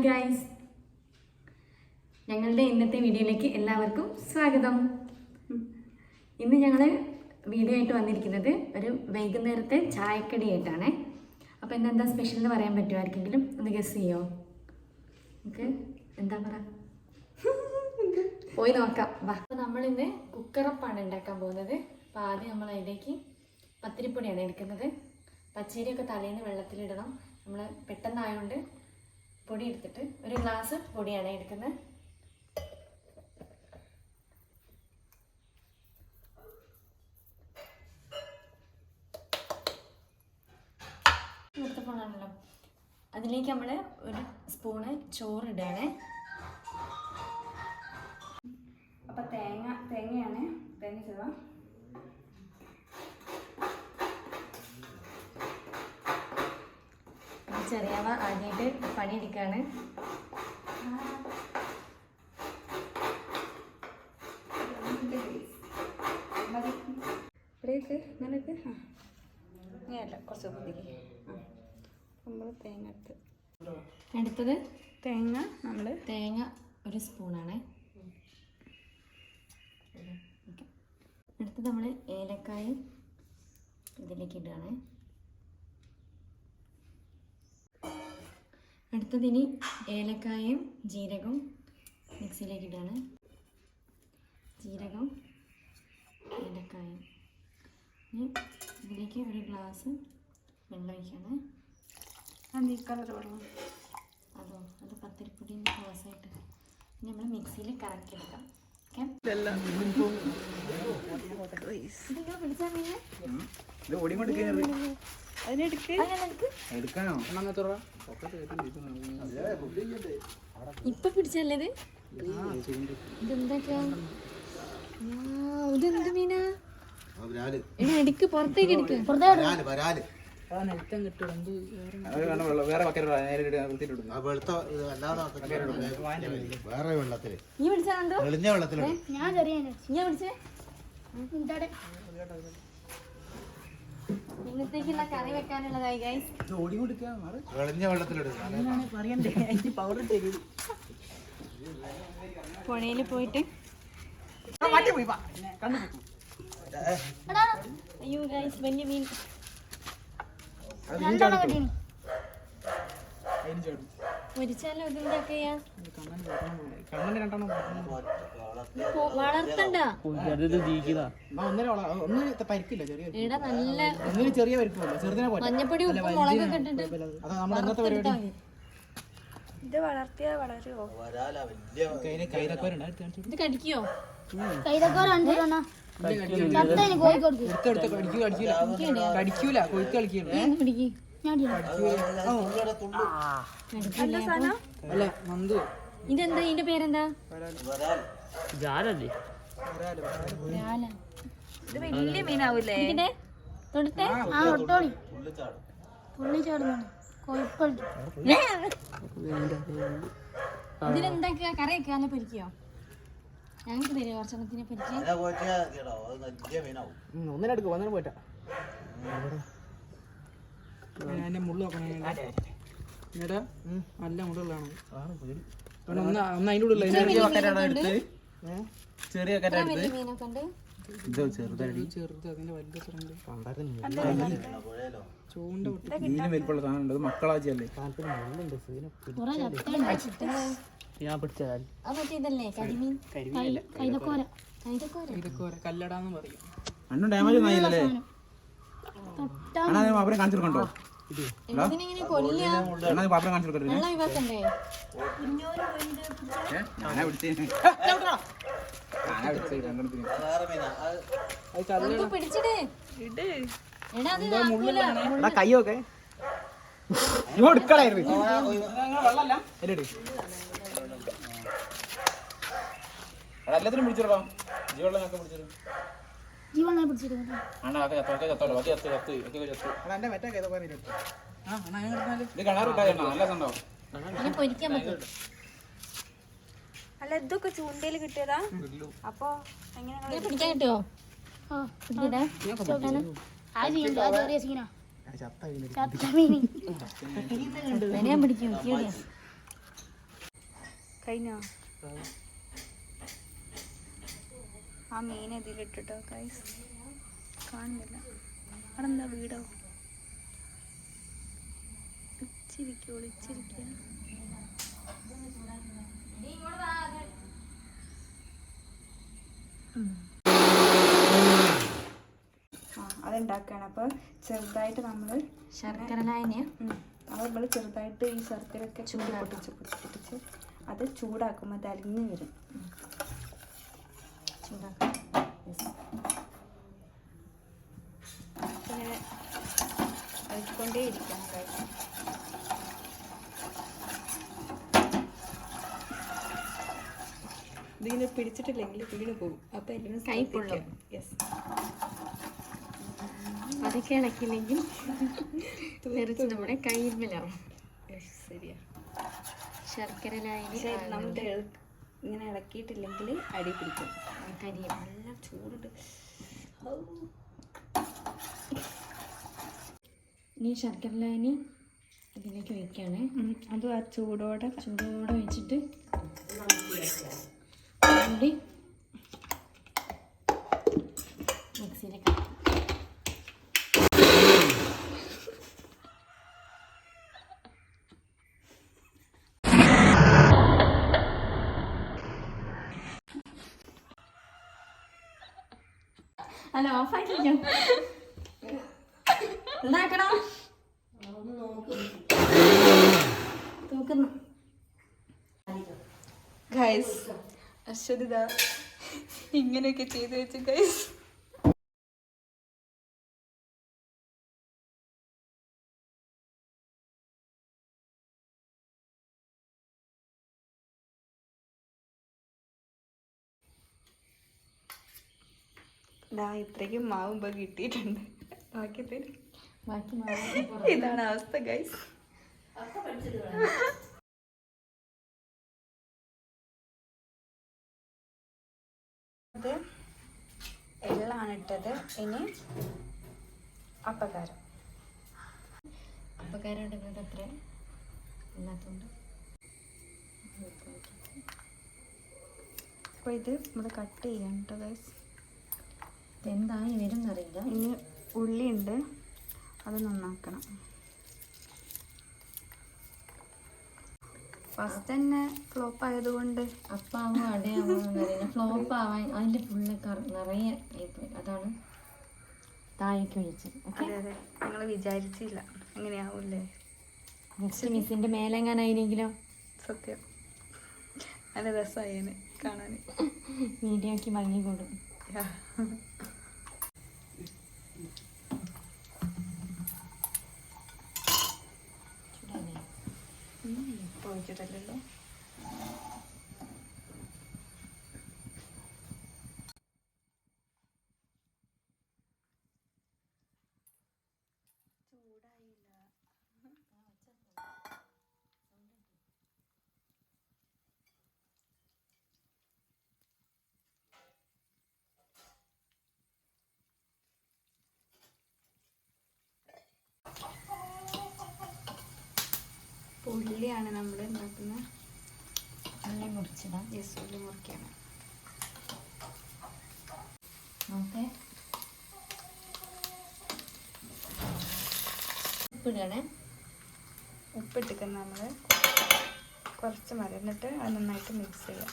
Guys, ഞങ്ങളുടെ ഇന്നത്തെ വീഡിയോയിലേക്ക് എല്ലാവർക്കും സ്വാഗതം. ഇന്ന് ഞങ്ങൾ വീഡിയോ ആയിട്ട് വന്നിരിക്കുന്നത് ഒരു വൈകുന്നേരത്തെ ചായക്കടിയായിട്ടാണ്. അപ്പോൾ ഇന്നെന്താ സ്പെഷ്യൽ എന്ന് പറയാൻ പറ്റുമോ? ആർക്കെങ്കിലും ഒന്ന് ഗസ് ചെയ്യോ? നമുക്ക് എന്താ പറ, പോയി നോക്കാം വാ. അപ്പോൾ നമ്മളിന്ന് കുക്കറപ്പാണ് ഉണ്ടാക്കാൻ പോകുന്നത്. അപ്പോൾ ആദ്യം നമ്മൾ അതിലേക്ക് പത്തിരിപ്പൊടിയാണ് എടുക്കുന്നത്. പച്ചരിയൊക്കെ തലേന്ന് വെള്ളത്തിലിടണം. നമ്മൾ പെട്ടെന്നായതുകൊണ്ട് പൊടി എടുത്തിട്ട് ഒരു ഗ്ലാസ് പൊടിയാണ് എടുക്കുന്നത്. നിർത്തപ്പോണാണല്ലോ. അതിലേക്ക് നമ്മൾ ഒരു സ്പൂണ് ചോറിടുകയാണ്. അപ്പം തേങ്ങയാണ് തേങ്ങ ചേർക്കാം. ചെറിയവ ആദ്യമായിട്ട് പണിയെടുക്കുകയാണ്. അടുത്തത് തേങ്ങ ഒരു സ്പൂണാണ്. അടുത്തത് നമ്മൾ ഏലക്കായും ഇതിലേക്ക് ഇടുകയാണ്. അടുത്തതിന് ഏലക്കായും ജീരകവും മിക്സിയിലേക്ക് ഇടുകയാണ്. ജീരകം, ഏലക്കായും. ഇനി ഇതിലേക്ക് ഒരു ഗ്ലാസ് വെള്ളം ഒഴിക്കുകയാണ്. അത് പത്തിരിപ്പൊടിൻ്റെ ഗ്ലാസ്സായിട്ട് ഇനി നമ്മൾ മിക്സിയിൽ കറക്കിയെടുക്കാം. ഇപ്പൊ പിടിച്ചല്ലേ ഇതെന്തൊക്കെയാ? ഇതെന്ത് മീനാ? എടുക്ക്, പുറത്തേക്ക് എടുക്ക്. ഇന്നത്തേക്കുള്ള കറി വെക്കാനുള്ളതായി ഗൈസ്. പുഴയിൽ പോയിട്ട് അയ്യോ ഗൈസ്, വലിയ മീൻ. മരിച്ചാലോ ഇതെന്തൊക്കെയാ? വളർത്തണ്ട. മഞ്ഞപ്പൊടി ഉപ്പ് മുളകൊക്കെ ഇട്ടിട്ട് ഇത് വളർത്തിയാ വളരുമോ? ഇത് കടിക്കോ? കടിക്കൂല, കൊയ്ത്ത് കളിക്കല്ല. ഇതെന്താ? ഇതിന്റെ പേരെന്താ? ഇത് വലിയ മീനാവൂലേ? ഇതിലെന്തൊക്കെയാ കറി വെക്കാന്ന് പൊരിക്കോ? ഞങ്ങൾക്ക് തരുമോ കുറച്ചെണ്ണത്തിനെ പൊരിക്കാൻ? ഒന്നിനെടുക്കും, ഒന്നിനെ പോയിട്ടാ. അതിന്റെ മുള്ളു നോക്കണേ. നല്ല മുള്ളുള്ളതാണ്. ഒന്ന് അതിൻ്റെ ഉള്ളിൽ ചെറിയ ചെറുത് അതിന്റെ വലിയ ചൂണ്ട വലിപ്പുള്ള സാധനം. മക്കളാച്ചല്ലേ കല്ലടാന്ന് പറയും. അണ്ണും ഡാമേജ് ഒന്നും ആയില്ലല്ലേ? പാപ്പനെ കാണിച്ചു കൊടുക്കണ്ടോ? പാപ്പനെ കാണിച്ചു കൊടുക്കണ്ടേ? ഞാനാ പിടിച്ചേ. കയ്യൊക്കെ എല്ലാത്തിനും പിടിച്ചിടോ. ജീവെള്ളം ഞങ്ങൾക്ക് പിടിച്ചിടും. അല്ല, ഇതൊക്കെ ചൂണ്ടയില് കിട്ടിയതാ. അപ്പൊ പിടിക്കാൻ കിട്ടുമോ? കഴിഞ്ഞോ? ആ മീൻ ഇതിലിട്ടോ ഗൈസ്, കാണുന്നില്ല. അവിടെ എന്താ വീടോ? ഒളിച്ചിരിക്കുക. അതുണ്ടാക്കുകയാണ്. അപ്പോൾ ചെറുതായിട്ട് നമ്മൾ ശർക്കര ലായനിയ അത് നമ്മൾ ചെറുതായിട്ട് ഈ ശർക്കരയൊക്കെ പൊട്ടിച്ച് അത് ചൂടാക്കുമ്പോൾ അത് അലിഞ്ഞ് വരും. ചൂടാക്കാം. ഇങ്ങനെ ഇളക്കിക്കൊണ്ടേ ഇരിക്കണം കഴിച്ച്. ഇതിങ്ങനെ പിടിച്ചിട്ടില്ലെങ്കിൽ വീണ് പോകും. അപ്പം എല്ലാം കൈപ്പൊള്ളും. യെസ്. അതൊക്കെ ഇളക്കില്ലെങ്കിൽ തെറിച്ച് നമ്മുടെ കയ്യിൽ മേലാവും. ശരിയാ. ശർക്കര ലായനി നമ്മൾ ഇങ്ങനെ ഇളക്കിയിട്ടില്ലെങ്കിൽ അടി പിടിക്കും. കരിയും. നല്ല ചൂടുണ്ട്. ഇനി ശർക്കര ലായനി ഇതിലേക്ക് ഒഴിക്കുകയാണ്. അതും ആ ചൂടോടെ ഒഴിച്ചിട്ട് കൂടി മിക്സിയിലേക്ക്. അല്ല, ഓഫാക്കിക്കോ. എന്താക്കണോ? തൂക്കുന്നു. ഗൈസ്, അശ്വതിത ഇങ്ങനെയൊക്കെ ചെയ്ത് വെച്ച് ഗൈസ്. ഇത്രയ്ക്കും മാവുമ്പോ കിട്ടിയിട്ടുണ്ട്. ബാക്കി തരും. ഇതാണ് അവസ്ഥ ഗൈസ്. അത് എള്ളാണ് ഇട്ടത്. ഇനി അപ്പക്കാരം ഇടുന്നത് അത്ര ഇല്ലാത്തതുകൊണ്ട് അപ്പോൾ ഇത് നമ്മൾ കട്ട് ചെയ്യാം കേട്ടോ ഗൈസ്. എന്തായി വരും എന്നറിയില്ല. ഇനി ഉള്ളിയുണ്ട്, അത് നന്നാക്കണം. ഫസ്റ്റ് തന്നെ ഫ്ലോപ്പ് ആയതുകൊണ്ട് അപ്പാവോ അടയാവോ എന്നറിയില്ല. ഫ്ലോപ്പ് ആവാൻ അതിൻ്റെ ഫുള്ള് നിറയെ ആയിപ്പോയി. അതാണ് താഴേക്ക് ഒഴിച്ചത്. ഓക്കെ, അതെ നിങ്ങൾ വിചാരിച്ചില്ല അങ്ങനെയാവൂല്ലേ. നെക്സ്റ്റ് മിസ്സിൻ്റെ മേലെങ്ങാനായില്ലെങ്കിലോ? സത്യം നല്ല രസമായേനെ കാണാൻ. വീഡിയോക്ക് ഭംഗി കൂടും. ഒഴിച്ചിട്ടല്ലോ. ഉള്ളിയാണ് നമ്മൾ ഉണ്ടാക്കുന്നത്. ഉള്ളി മുറിച്ചിടാം. യെസ്, ഉള്ളി മുറിക്കണം. ഓക്കെ, ഉപ്പിടണേ. ഉപ്പിട്ടിട്ട് നമ്മൾ കുറച്ച് മതി. എന്നിട്ട് അത് നന്നായിട്ട് മിക്സ് ചെയ്യാം.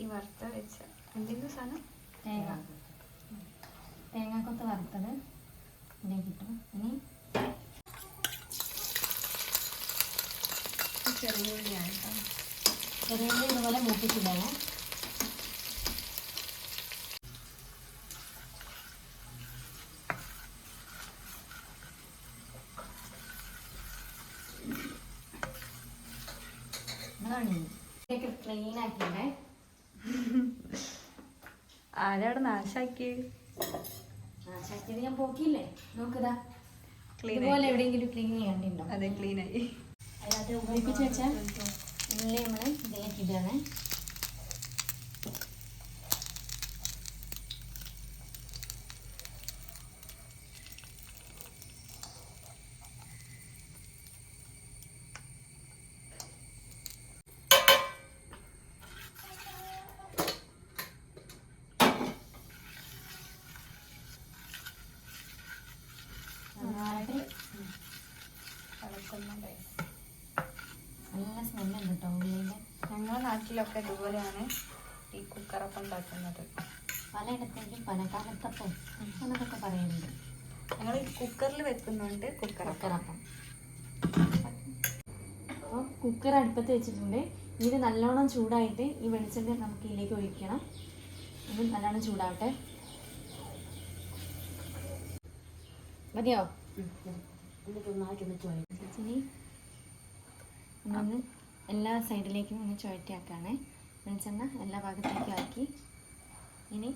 ഈ വറുത്ത വെച്ച എന്തെങ്കിലും സാധനം തേങ്ങാക്കൊത്ത് വറുത്തത് ഇതിലേക്ക് കിട്ടും. ഇനി ചെറിയ ഉള്ളിയാണ് കേട്ടോ. ചെറിയ ഉള്ളി ഇതുപോലെ മൂപ്പിച്ചിടാണ്. ക്ലീൻ ആക്കിയേ. ആരവിടെ നാശാക്കി? നാശാക്കിയത് ഞാൻ പോക്കിയില്ലേ. നോക്കതാ, ക്ലീൻ ഇതുപോലെ എവിടെയെങ്കിലും ക്ലീൻ ചെയ്യാണ്ടിണ്ടോ? അതെ, ക്ലീനായി. അതിനകത്ത് ഉപയോഗിച്ച് വെച്ചാൽ ഉള്ളി നമ്മൾ ഇതിലേക്ക് ഇടുകയാണ്. നാട്ടിലൊക്കെ ഇതുപോലെയാണ് ഈ കുക്കറപ്പം ഉണ്ടാക്കുന്നത്. പലയിടത്തേക്കും പല കാലത്തപ്പം എന്നൊക്കെ പറയുന്നുണ്ട്. ഞങ്ങൾ കുക്കറിൽ വെക്കുന്നുണ്ട് കുക്കറപ്പം. അപ്പോൾ കുക്കർ അടുപ്പത്ത് വെച്ചിട്ടുണ്ട്. ഇത് നല്ലോണം ചൂടായിട്ട് ഈ വെളിച്ചെണ്ണ നമുക്ക് ഇതിലേക്ക് ഒഴിക്കണം. ഇത് നല്ലോണം ചൂടാവട്ടെ. മതിയോ? ചേച്ചി ഒന്ന് എല്ലാ സൈഡിലേക്കും ഒന്ന് ചുഴറ്റിയാക്കാണേ. വെളിച്ചെണ്ണ എല്ലാ ഭാഗത്തേക്കും ആക്കി ഇനി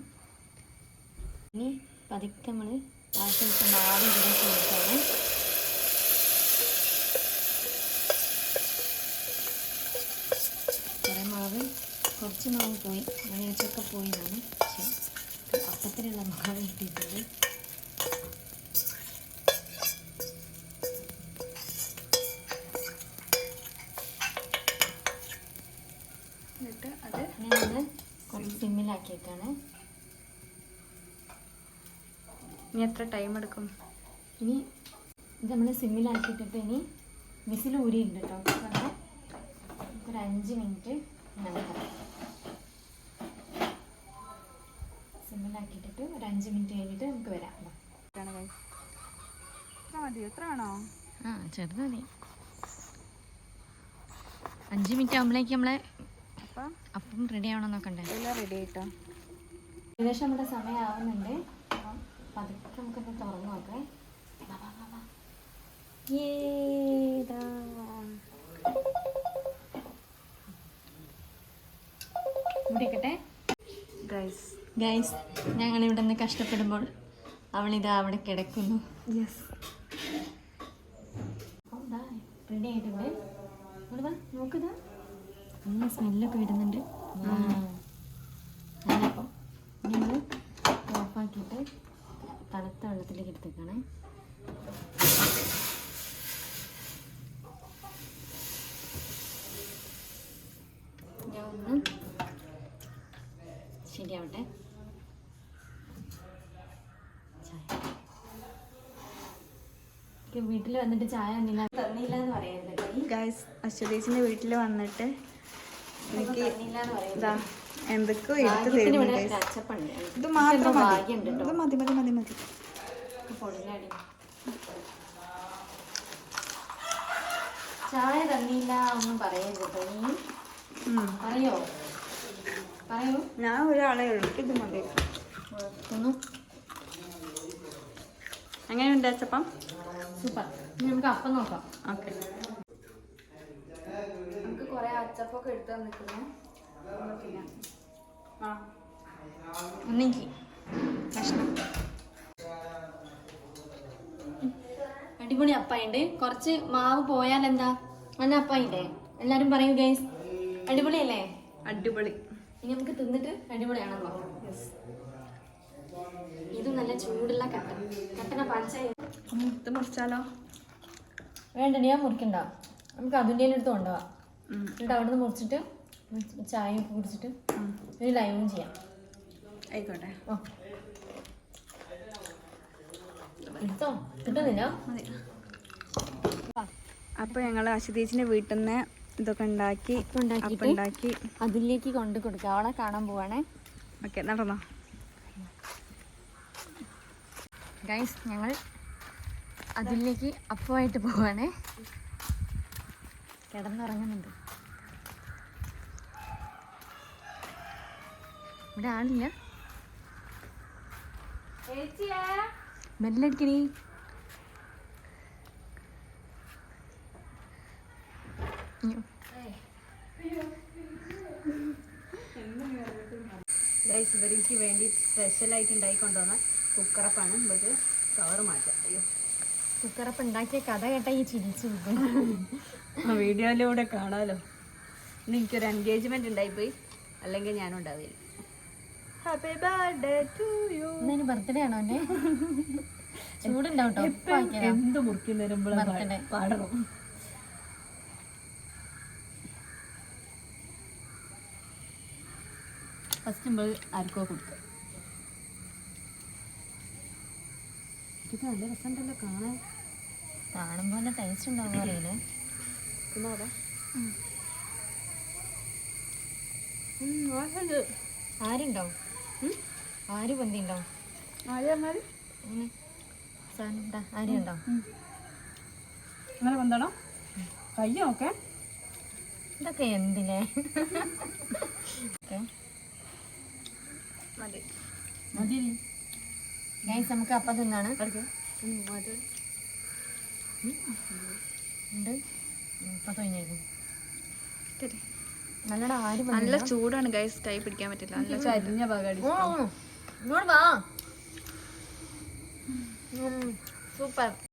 പതുക്കെ നമ്മൾ ആവശ്യമില്ല മാവ് ഇതിലേക്ക് ഒഴിക്കാണ്. കുറേ മാവ്, കുറച്ച് മാവ് പോയി, വെളിച്ചൊക്കെ പോയി എന്നാണ്. പക്ഷേ അപ്പത്തിനുള്ള മാവ് കിട്ടിയിട്ടുണ്ട്. എന്നിട്ട് അത് നമ്മൾ കുറച്ച് സിമ്മിലാക്കിയേക്കാണ്. ഇനി എത്ര ടൈം എടുക്കും? ഇനി ഇത് നമ്മൾ സിമ്മിലാക്കിയിട്ടിട്ട് ഇനി വിസിൽ ഊരിയിട്ടുണ്ട് കേട്ടോ. അപ്പോൾ ഒരു 5 മിനിറ്റ് സിമ്മിലാക്കിയിട്ടിട്ട് ഒരു 5 മിനിറ്റ് കഴിഞ്ഞിട്ട് നമുക്ക് വരാം. എത്ര വേണോ? ആ ചെറുത് മതി. 5 മിനിറ്റ് ആകുമ്പോഴേക്ക് നമ്മളെ അപ്പം റെഡി ആവണം നോക്കണ്ടേ? എല്ലാം റെഡി ആയിട്ടോ. ഏകദേശം നമ്മുടെ സമയം ആവുന്നുണ്ട്. അപ്പം പതുക്കെ നമുക്കൊന്ന് തുറന്നു നോക്കേ. ഇവിടെക്കട്ടെ ഗൈസ്, ഞങ്ങളിവിടെ നിന്ന് കഷ്ടപ്പെടുമ്പോൾ അവളിതാ അവിടെ കിടക്കുന്നു. റെഡി ആയിട്ടുണ്ട്. നോക്കുക, നല്ല സ്മെല്ലൊക്കെ വരുന്നുണ്ട്. അപ്പം നമ്മൾ ഓഫാക്കിയിട്ട് തണുത്ത വെള്ളത്തിലേക്ക് എടുത്തേക്കാണ്. ഞാൻ ഒന്ന് ശരിയാവട്ടെ. വീട്ടിൽ വന്നിട്ട് ചായ തന്നില്ല എന്ന് പറയരുത് ഗൈസ്. അശ്വതേച്ചിന്റെ വീട്ടിൽ വന്നിട്ട് എനിക്ക് ഇതാ എന്തൊക്കെയോ എടുത്ത് തരുന്നു. ഇത് മാത്രം മതി, ഇത് മതി മതി മതി മതി. ചായ തന്നില്ല ഒന്നും പറയരുത്. പറയോ പറയൂ. ഞാൻ ഒരാളെ ഉള്ളൂ, ഇത് മതി. എങ്ങനെയുണ്ട് അച്ചപ്പം? സൂപ്പർ. ഇനി നമുക്ക് അപ്പം നോക്കാം. ഓക്കെ. നമുക്ക് കുറെ അച്ചപ്പൊക്കെ എടുത്തു തന്നിട്ടുണ്ട്. ഒന്നെങ്കിൽ ഭക്ഷണം അടിപൊളി അപ്പായിണ്ട്. കുറച്ച് മാവ് പോയാൽ എന്താ നല്ല അപ്പായില്ലേ? എല്ലാരും പറയൂ ഗൈസ്, അടിപൊളിയല്ലേ? അടിപൊളി. ഇനി നമുക്ക് തിന്നിട്ട് അടിപൊളിയാണല്ലോ. ഇത് നല്ല ചൂടുള്ള കട്ടന പഞ്ചായ ഇത് മുറിച്ചാലോ? വേണ്ട, ഞാൻ മുറിക്കണ്ട. നമുക്ക് അതിൻ്റെ അടുത്ത് കൊണ്ടുപോവാം. എന്നിട്ട് അവിടെ നിന്ന് മുറിച്ചിട്ട് ചായ കുടിച്ചിട്ട് ഒരു ലൈവും ചെയ്യാം. ആയിക്കോട്ടെ. എടുത്തോ, കിട്ടുന്നില്ല. അപ്പോൾ ഞങ്ങൾ അശ്വതേച്ചിൻ്റെ വീട്ടിൽ നിന്ന് ഇതൊക്കെ ഉണ്ടാക്കി അതിലേക്ക് കൊണ്ട് കൊടുക്കുക. അവളെ കാണാൻ പോവാണേ. ഓക്കെ, നടന്നോ ഗൈസ്? ഞങ്ങൾ അതിലേക്ക് അപ്പമായിട്ട് പോവാണേ. കിടന്നുറങ്ങുന്നുണ്ട്. ഇവിടെ ആളില്ല. മെല്ലടിക്കണി. ഗൈസ്, ഇവർക്ക് വേണ്ടി സ്പെഷ്യലായിട്ട് ഉണ്ടായിക്കൊണ്ടുവന്ന കുക്കറപ്പാണ്. നമുക്ക് കവർ മാറ്റാം. അയ്യോ, കുക്കറപ്പ് ഉണ്ടാക്കിയ കഥ കേട്ടാ ഈ ചിരിച്ചു. വീഡിയോയിലൂടെ കാണാമല്ലോ. ഇന്ന് എനിക്കൊരു എൻഗേജ്മെന്റ് ഉണ്ടായിപ്പോയി, അല്ലെങ്കിൽ ഞാനും ഉണ്ടാവില്ല. Happy birthday to you. ഇന്ന് ബർത്ത്ഡേ ആണോ എൻ്റെ? ചൂടുണ്ടാവട്ടോ. എന്ത് മുറിക്കുന്നതിനും ബർത്ത്ഡേ പാടണം. ഫസ്റ്റ് നമ്മൾ ആർക്കോ കൊടുക്കുക. ഇത് നല്ല രസമുണ്ടല്ലോ കാണാൻ. കാണുമ്പോൾ നല്ല ടേസ്റ്റ് ഉണ്ടാവും അറിയില്ലേ? ആരുണ്ടോ ആര് പൊന്തിണ്ടോ ആരുണ്ടോ അങ്ങനെ വന്നോളാം കയ്യോ ഓക്കെ ഇതൊക്കെ എന്തിനെ മതി ഗൈസ് നമുക്ക് അപ്പം തിന്നാണ് ഉണ്ട് ഇപ്പം തൊഴിഞ്ഞേക്കും നല്ലടാ ആര് നല്ല ചൂടാണ് ഗൈസ് കൈ പിടിക്കാൻ പറ്റില്ല നല്ല കരിഞ്ഞ പകടി ഇങ്ങോട്ട് വാ സൂപ്പർ